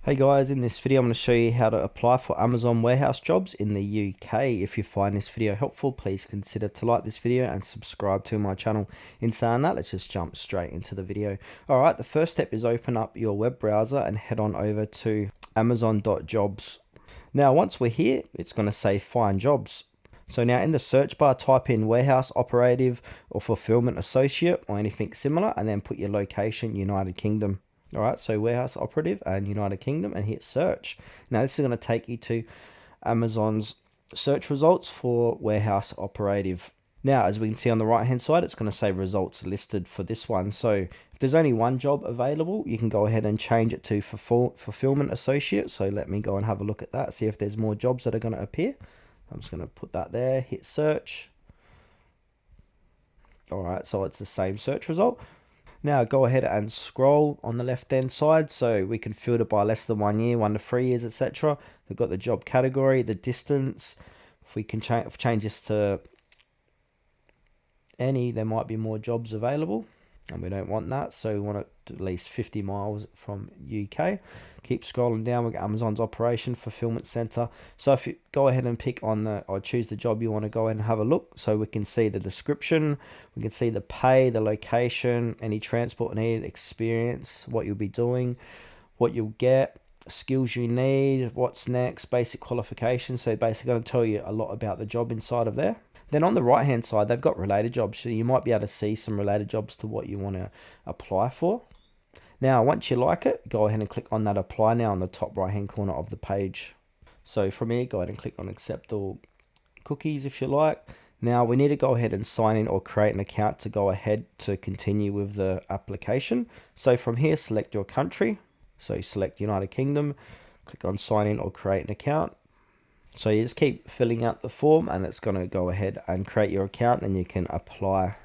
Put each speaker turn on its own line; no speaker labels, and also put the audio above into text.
Hey guys, in this video I'm going to show you how to apply for Amazon warehouse jobs in the UK. If you find this video helpful, please consider to like this video and subscribe to my channel. In saying that, let's just jump straight into the video. Alright, the first step is open up your web browser and head on over to amazon.jobs. Now once we're here, it's going to say find jobs. So now in the search bar, type in warehouse operative or fulfillment associate or anything similar, and then put your location, United Kingdom. All right, so warehouse operative and United Kingdom, and hit search. Now this is going to take you to Amazon's search results for warehouse operative. Now, as we can see on the right hand side, it's going to say results listed for this one. So if there's only one job available, you can go ahead and change it to fulfillment associate. So let me go and have a look at that, see if there's more jobs that are going to appear. I'm just going to put that there, hit search. All right, so it's the same search result. Now go ahead and scroll on the left hand side so we can filter by less than 1 year, 1 to 3 years, etc. They've got the job category, the distance. If we can change this to any, there might be more jobs available, and we don't want that, so we want it at least 50 miles from UK. Keep scrolling down, we've got Amazon's operation fulfillment center. So if you go ahead and pick on the or choose the job you want to go ahead and have a look, so we can see the description, we can see the pay, the location, any transport needed, experience, what you'll be doing, what you'll get, skills you need, what's next, basic qualifications. So basically going to tell you a lot about the job inside of there. Then on the right hand side, they've got related jobs, so you might be able to see some related jobs to what you want to apply for. Now, once you like it, go ahead and click on that apply now on the top right hand corner of the page. So from here, go ahead and click on accept all cookies if you like. Now we need to go ahead and sign in or create an account to go ahead to continue with the application. So from here, select your country. So select United Kingdom, click on sign in or create an account. So you just keep filling out the form and it's going to go ahead and create your account, and you can apply